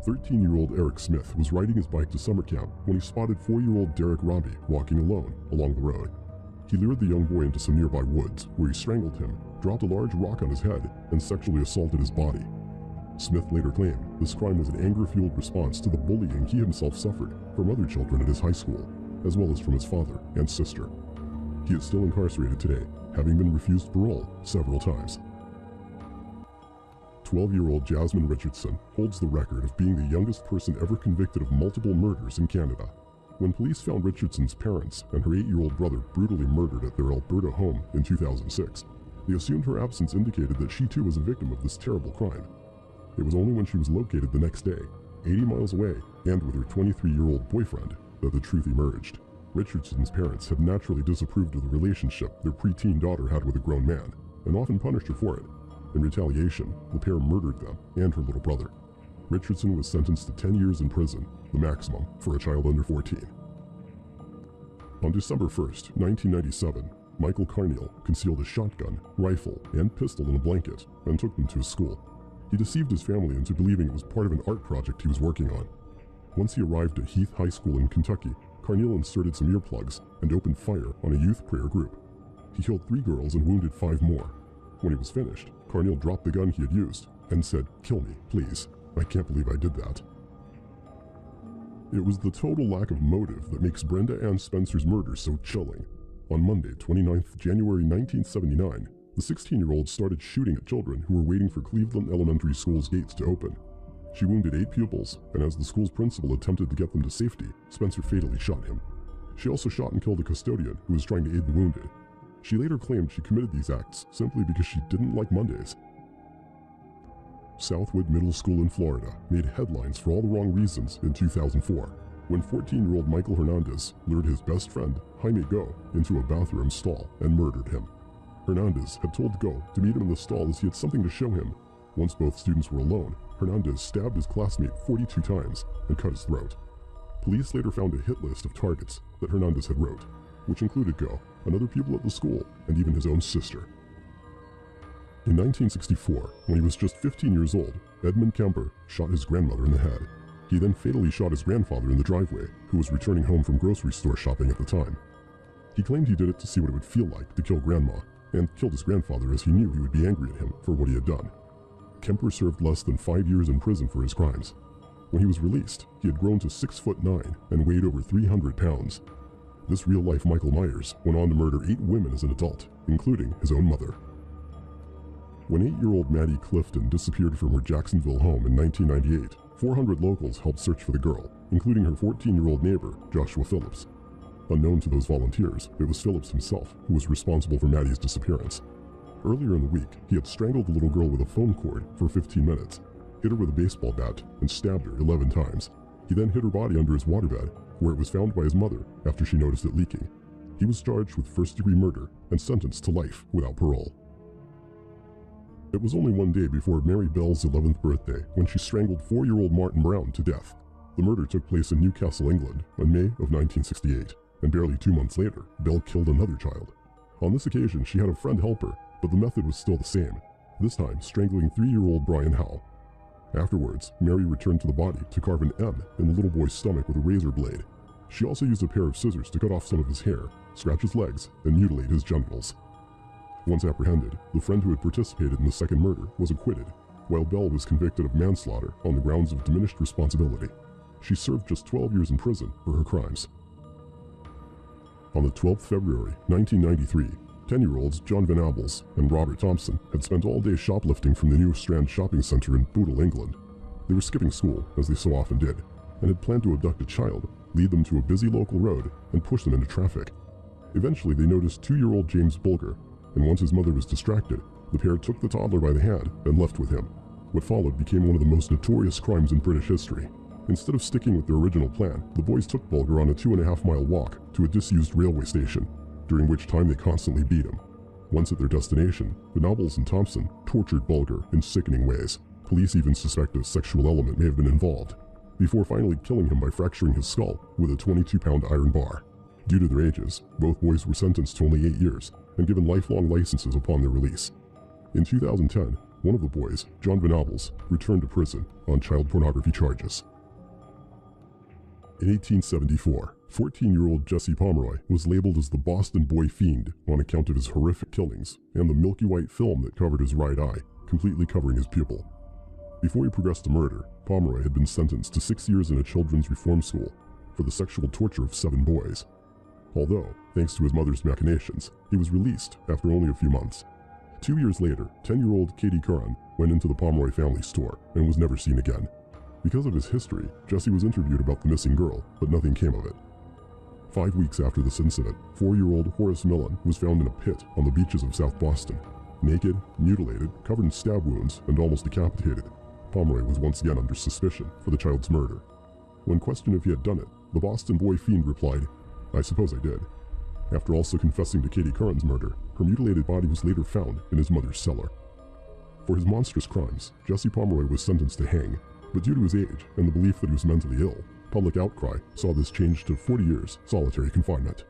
13-year-old Eric Smith was riding his bike to summer camp when he spotted 4-year-old Derek Robbie walking alone along the road. He lured the young boy into some nearby woods, where he strangled him, dropped a large rock on his head, and sexually assaulted his body. Smith later claimed this crime was an anger-fueled response to the bullying he himself suffered from other children at his high school, as well as from his father and sister. He is still incarcerated today, having been refused parole several times. 12-year-old Jasmine Richardson holds the record of being the youngest person ever convicted of multiple murders in Canada. When police found Richardson's parents and her 8-year-old brother brutally murdered at their Alberta home in 2006, they assumed her absence indicated that she too was a victim of this terrible crime. It was only when she was located the next day, 80 miles away, and with her 23-year-old boyfriend, that the truth emerged. Richardson's parents had naturally disapproved of the relationship their preteen daughter had with a grown man, and often punished her for it. In retaliation, the pair murdered them and her little brother. Richardson was sentenced to 10 years in prison, the maximum for a child under 14. On December 1st, 1997, Michael Carneal concealed a shotgun, rifle, and pistol in a blanket and took them to his school. He deceived his family into believing it was part of an art project he was working on. Once he arrived at Heath High School in Kentucky, Carneal inserted some earplugs and opened fire on a youth prayer group. He killed 3 girls and wounded 5 more. When he was finished, Carneal dropped the gun he had used and said, "Kill me, please. I can't believe I did that." It was the total lack of motive that makes Brenda Ann Spencer's murder so chilling. On Monday, 29th January 1979, the 16-year-old started shooting at children who were waiting for Cleveland Elementary School's gates to open. She wounded 8 pupils, and as the school's principal attempted to get them to safety, Spencer fatally shot him. She also shot and killed a custodian who was trying to aid the wounded. She later claimed she committed these acts simply because she didn't like Mondays. Southwood Middle School in Florida made headlines for all the wrong reasons in 2004, when 14-year-old Michael Hernandez lured his best friend, Jaime Go, into a bathroom stall and murdered him. Hernandez had told Go to meet him in the stall as he had something to show him. Once both students were alone, Hernandez stabbed his classmate 42 times and cut his throat. Police later found a hit list of targets that Hernandez had wrote, which included Go, another pupil at the school, and even his own sister. In 1964, when he was just 15 years old, Edmund Kemper shot his grandmother in the head. He then fatally shot his grandfather in the driveway, who was returning home from grocery store shopping at the time. He claimed he did it to see what it would feel like to kill grandma, and killed his grandfather as he knew he would be angry at him for what he had done. Kemper served less than 5 years in prison for his crimes. When he was released, he had grown to 6'9" and weighed over 300 pounds. This real-life Michael Myers went on to murder 8 women as an adult, including his own mother. When 8-year-old Maddie Clifton disappeared from her Jacksonville home in 1998, 400 locals helped search for the girl, including her 14-year-old neighbor, Joshua Phillips. Unknown to those volunteers, it was Phillips himself who was responsible for Maddie's disappearance. Earlier in the week, he had strangled the little girl with a phone cord for 15 minutes, hit her with a baseball bat, and stabbed her 11 times. He then hid her body under his waterbed, where it was found by his mother after she noticed it leaking. He was charged with first-degree murder and sentenced to life without parole. It was only one day before Mary Bell's 11th birthday when she strangled 4-year-old Martin Brown to death. The murder took place in Newcastle, England, in May of 1968, and barely 2 months later, Bell killed another child. On this occasion, she had a friend help her, but the method was still the same, this time strangling 3-year-old Brian Howe. Afterwards, Mary returned to the body to carve an M in the little boy's stomach with a razor blade. She also used a pair of scissors to cut off some of his hair, scratch his legs, and mutilate his genitals. Once apprehended, the friend who had participated in the second murder was acquitted, while Bell was convicted of manslaughter on the grounds of diminished responsibility. She served just 12 years in prison for her crimes. On the 12th February 1993, 10-year-olds John Van Abels and Robert Thompson had spent all day shoplifting from the New Strand shopping centre in Bootle, England. They were skipping school, as they so often did, and had planned to abduct a child, lead them to a busy local road, and push them into traffic. Eventually, they noticed 2-year-old James Bulger, and once his mother was distracted, the pair took the toddler by the hand and left with him. What followed became one of the most notorious crimes in British history. Instead of sticking with their original plan, the boys took Bulger on a 2.5-mile walk to a disused railway station, during which time they constantly beat him. Once at their destination, Venables and Thompson tortured Bulger in sickening ways. Police even suspect a sexual element may have been involved, before finally killing him by fracturing his skull with a 22-pound iron bar. Due to their ages, both boys were sentenced to only 8 years and given lifelong licenses upon their release. In 2010, one of the boys, John Venables, returned to prison on child pornography charges. In 1874, 14-year-old Jesse Pomeroy was labeled as the Boston Boy Fiend on account of his horrific killings and the milky white film that covered his right eye, completely covering his pupil. Before he progressed to murder, Pomeroy had been sentenced to 6 years in a children's reform school for the sexual torture of 7 boys. Although, thanks to his mother's machinations, he was released after only a few months. 2 years later, 10-year-old Katie Curran went into the Pomeroy family store and was never seen again. Because of his history, Jesse was interviewed about the missing girl, but nothing came of it. 5 weeks after this incident, 4-year-old Horace Millen was found in a pit on the beaches of South Boston. Naked, mutilated, covered in stab wounds, and almost decapitated. Pomeroy was once again under suspicion for the child's murder. When questioned if he had done it, the Boston Boy Fiend replied, "I suppose I did." After also confessing to Katie Curran's murder, her mutilated body was later found in his mother's cellar. For his monstrous crimes, Jesse Pomeroy was sentenced to hang, but due to his age and the belief that he was mentally ill, public outcry saw this changed to 40 years solitary confinement.